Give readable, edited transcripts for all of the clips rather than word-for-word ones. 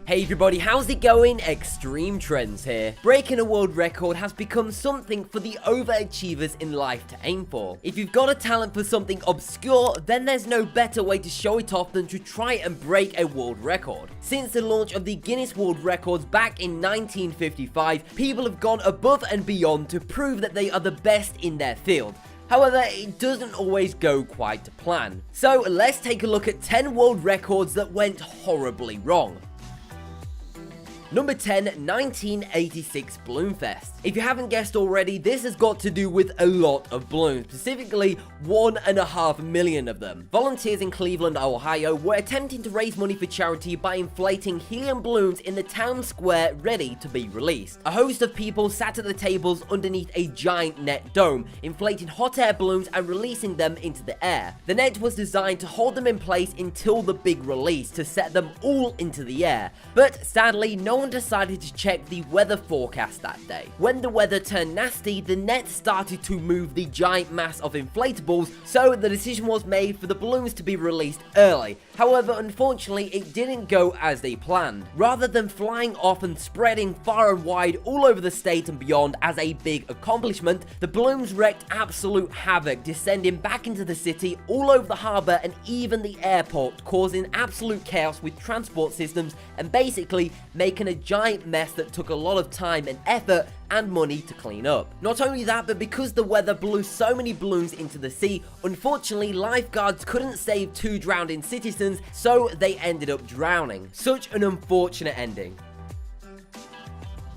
Hey everybody, how's it going? Extreme Trends here. Breaking a world record has become something for the overachievers in life to aim for. If you've got a talent for something obscure, then there's no better way to show it off than to try and break a world record. Since the launch of the Guinness World Records back in 1955, people have gone above and beyond to prove that they are the best in their field. However, it doesn't always go quite to plan. So let's take a look at 10 world records that went horribly wrong. Number 10, 1986 Bloomfest. If you haven't guessed already, this has got to do with a lot of balloons, specifically 1.5 million of them. Volunteers in Cleveland, Ohio were attempting to raise money for charity by inflating helium balloons in the town square ready to be released. A host of people sat at the tables underneath a giant net dome, inflating hot air balloons and releasing them into the air. The net was designed to hold them in place until the big release to set them all into the air, but sadly no one decided to check the weather forecast that day. When the weather turned nasty, the net started to move the giant mass of inflatables, so the decision was made for the balloons to be released early. However, unfortunately, it didn't go as they planned. Rather than flying off and spreading far and wide all over the state and beyond as a big accomplishment, the balloons wreaked absolute havoc, descending back into the city, all over the harbor and even the airport, causing absolute chaos with transport systems and basically making a giant mess that took a lot of time and effort and money to clean up. Not only that, but because the weather blew so many balloons into the sea, unfortunately lifeguards couldn't save 2 drowning citizens, so they ended up drowning. Such an unfortunate ending.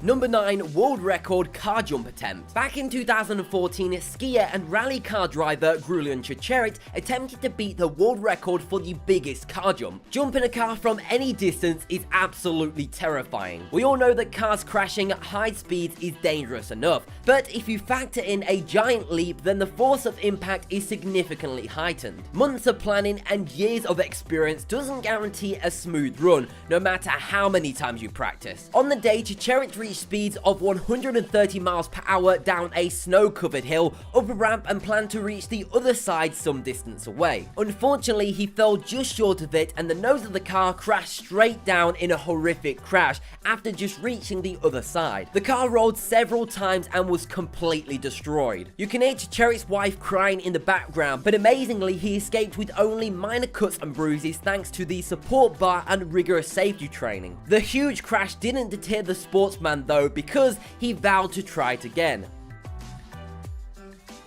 Number 9, world record car jump attempt. Back in 2014, skier and rally car driver Grulian Chicherit attempted to beat the world record for the biggest car jump. Jumping a car from any distance is absolutely terrifying. We all know that cars crashing at high speeds is dangerous enough, but if you factor in a giant leap, then the force of impact is significantly heightened. Months of planning and years of experience doesn't guarantee a smooth run, no matter how many times you practice. On the day, Chicherit reached speeds of 130 miles per hour down a snow-covered hill, up a ramp and planned to reach the other side some distance away. Unfortunately, he fell just short of it and the nose of the car crashed straight down in a horrific crash after just reaching the other side. The car rolled several times and was completely destroyed. You can hear Chicherit's wife crying in the background, but amazingly he escaped with only minor cuts and bruises thanks to the support bar and rigorous safety training. The huge crash didn't deter the sportsman though, because he vowed to try it again.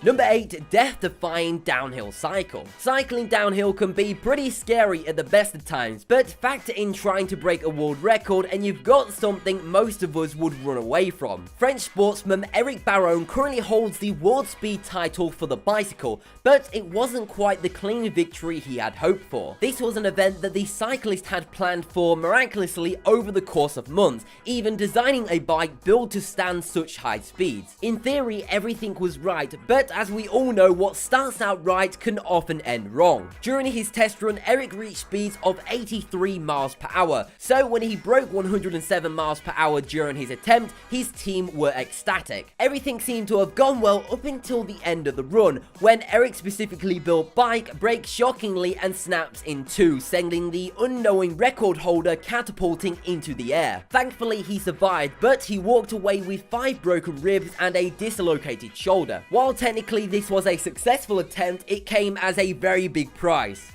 Number 8, death-defying downhill cycle. Cycling downhill can be pretty scary at the best of times, but factor in trying to break a world record and you've got something most of us would run away from. French sportsman Eric Barone currently holds the world speed title for the bicycle, but it wasn't quite the clean victory he had hoped for. This was an event that the cyclist had planned for miraculously over the course of months, even designing a bike built to stand such high speeds. In theory, everything was right, but as we all know, what starts out right can often end wrong. During his test run, Eric reached speeds of 83 miles per hour, so when he broke 107 miles per hour during his attempt, his team were ecstatic. Everything seemed to have gone well up until the end of the run, when Eric's specifically built bike breaks shockingly and snaps in two, sending the unknowing record holder catapulting into the air. Thankfully, he survived, but he walked away with 5 broken ribs and a dislocated shoulder. While technically this was a successful attempt, it came as a very big price.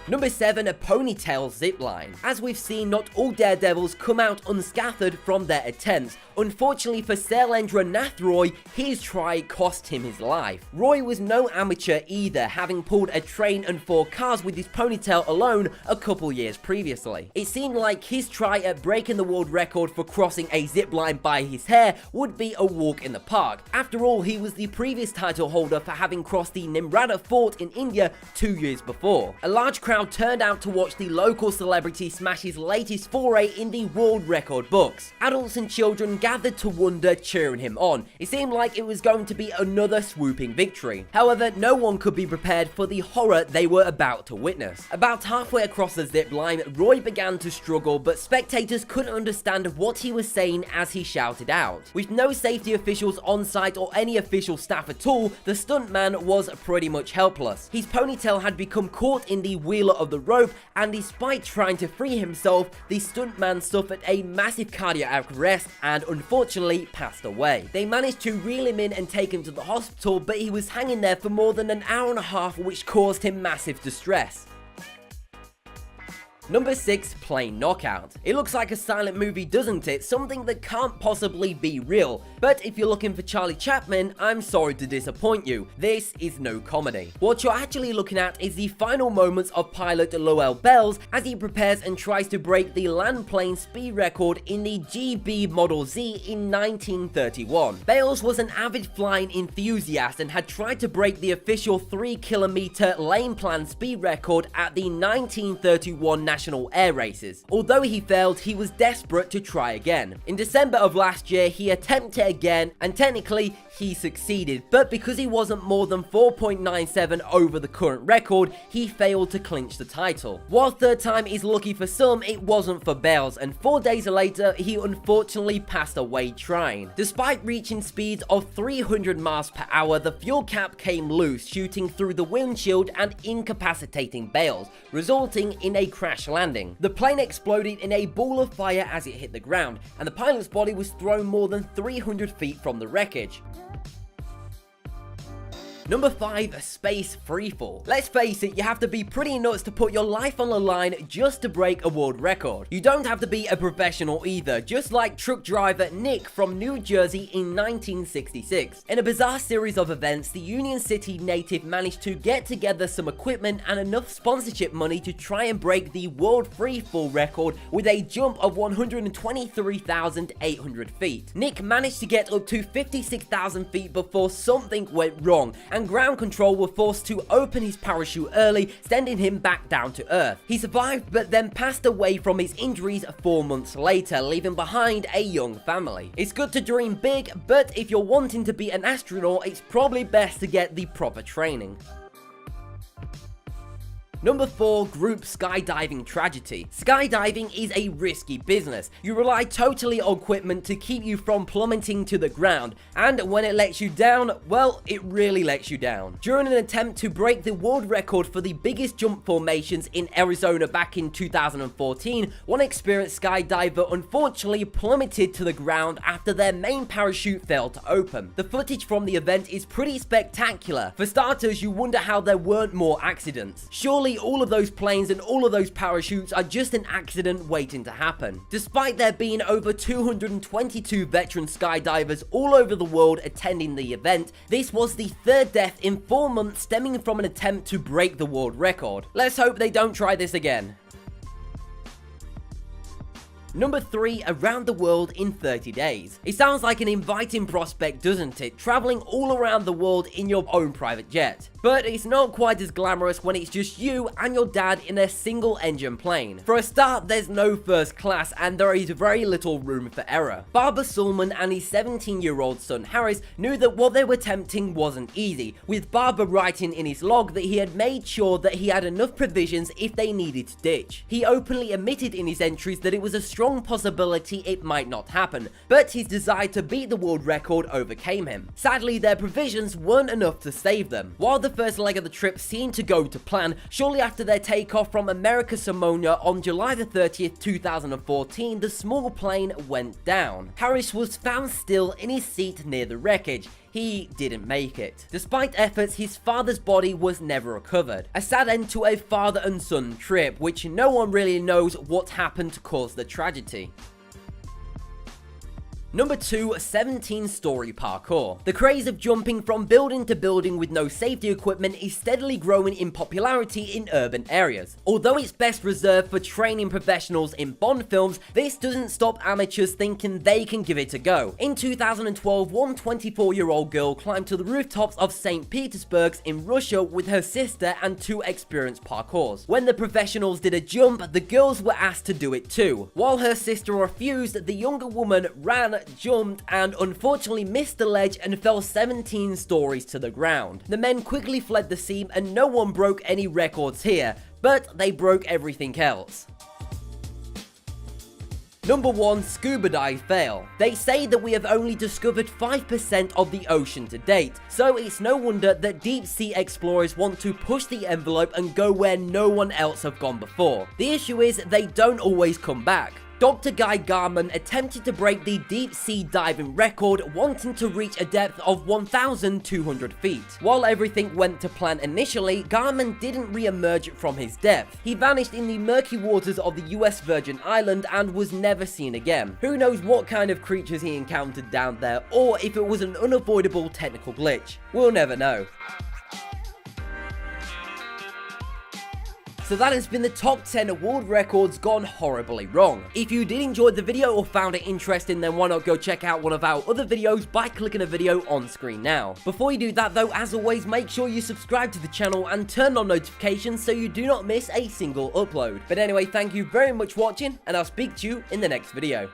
Number 7, a ponytail zipline. As we've seen, not all daredevils come out unscathed from their attempts. Unfortunately for Sailendra Nath Roy, his try cost him his life. Roy was no amateur either, having pulled a train and 4 cars with his ponytail alone a couple years previously. It seemed like his try at breaking the world record for crossing a zipline by his hair would be a walk in the park. After all, he was the previous title holder for having crossed the Nimrata Fort in India 2 years before. A large crowd turned out to watch the local celebrity smash his latest foray in the world record books. Adults and children gathered to wonder, cheering him on. It seemed like it was going to be another swooping victory. However, no one could be prepared for the horror they were about to witness. About halfway across the zip line, Roy began to struggle, but spectators couldn't understand what he was saying as he shouted out. With no safety officials on site or any official staff at all, the stuntman was pretty much helpless. His ponytail had become caught in the wheeler of the rope, and despite trying to free himself, the stuntman suffered a massive cardiac arrest and unfortunately passed away. They managed to reel him in and take him to the hospital, but he was hanging there for more than an hour and a half, which caused him massive distress. Number 6, Plane Knockout. It looks like a silent movie, doesn't it? Something that can't possibly be real. But if you're looking for Charlie Chaplin, I'm sorry to disappoint you. This is no comedy. What you're actually looking at is the final moments of pilot Lowell Bales as he prepares and tries to break the land plane speed record in the GB Model Z in 1931. Bales was an avid flying enthusiast and had tried to break the official 3-kilometer lane plan speed record at the 1931 National Air Races. Although he failed, he was desperate to try again. In December of last year, he attempted again, and technically, he succeeded, but because he wasn't more than 4.97 over the current record, he failed to clinch the title. While third time is lucky for some, it wasn't for Bales, and 4 days later, he unfortunately passed away trying. Despite reaching speeds of 300 miles per hour, the fuel cap came loose, shooting through the windshield and incapacitating Bales, resulting in a crash landing. The plane exploded in a ball of fire as it hit the ground, and the pilot's body was thrown more than 300 feet from the wreckage. Number 5, Space Freefall. Let's face it, you have to be pretty nuts to put your life on the line just to break a world record. You don't have to be a professional either, just like truck driver Nick from New Jersey in 1966. In a bizarre series of events, the Union City native managed to get together some equipment and enough sponsorship money to try and break the world freefall record with a jump of 123,800 feet. Nick managed to get up to 56,000 feet before something went wrong, and ground control were forced to open his parachute early, sending him back down to earth. He survived, but then passed away from his injuries 4 months later, leaving behind a young family. It's good to dream big, but if you're wanting to be an astronaut, it's probably best to get the proper training. Number 4, Group Skydiving Tragedy. Skydiving is a risky business. You rely totally on equipment to keep you from plummeting to the ground, and when it lets you down, well, it really lets you down. During an attempt to break the world record for the biggest jump formations in Arizona back in 2014, one experienced skydiver unfortunately plummeted to the ground after their main parachute failed to open. The footage from the event is pretty spectacular. For starters, you wonder how there weren't more accidents. Surely all of those planes and all of those parachutes are just an accident waiting to happen. Despite there being over 222 veteran skydivers all over the world attending the event, this was the third death in 4 months stemming from an attempt to break the world record. Let's hope they don't try this again. Number 3, Around the World in 30 Days. It sounds like an inviting prospect, doesn't it? Traveling all around the world in your own private jet. But it's not quite as glamorous when it's just you and your dad in a single engine plane. For a start, there's no first class and there is very little room for error. Barbara Sulman and his 17-year-old son Harris knew that what they were attempting wasn't easy, with Barbara writing in his log that he had made sure that he had enough provisions if they needed to ditch. He openly admitted in his entries that it was a strong possibility it might not happen, but his desire to beat the world record overcame him. Sadly, their provisions weren't enough to save them. While the first leg of the trip seemed to go to plan, shortly after their takeoff from America Samoa on July the 30th, 2014, the small plane went down. Harris was found still in his seat near the wreckage. He didn't make it. Despite efforts, his father's body was never recovered. A sad end to a father and son trip, which no one really knows what happened to cause the tragedy. Number 2, 17-story parkour. The craze of jumping from building to building with no safety equipment is steadily growing in popularity in urban areas. Although it's best reserved for training professionals in Bond films, this doesn't stop amateurs thinking they can give it a go. In 2012, one 24-year-old girl climbed to the rooftops of St. Petersburg in Russia with her sister and 2 experienced parkours. When the professionals did a jump, the girls were asked to do it too. While her sister refused, the younger woman ran, jumped, and unfortunately missed the ledge and fell 17 stories to the ground. The men quickly fled the scene and no one broke any records here, but they broke everything else. Number 1, scuba dive fail. They say that we have only discovered 5% of the ocean to date, so it's no wonder that deep sea explorers want to push the envelope and go where no one else have gone before. The issue is they don't always come back. Dr. Guy Garman attempted to break the deep sea diving record, wanting to reach a depth of 1,200 feet. While everything went to plan initially, Garman didn't re-emerge from his depth. He vanished in the murky waters of the US Virgin Island and was never seen again. Who knows what kind of creatures he encountered down there, or if it was an unavoidable technical glitch. We'll never know. So that has been the top 10 world records gone horribly wrong. If you did enjoy the video or found it interesting, then why not go check out one of our other videos by clicking a video on screen now. Before you do that though, as always, make sure you subscribe to the channel and turn on notifications so you do not miss a single upload. But anyway, thank you very much for watching, and I'll speak to you in the next video.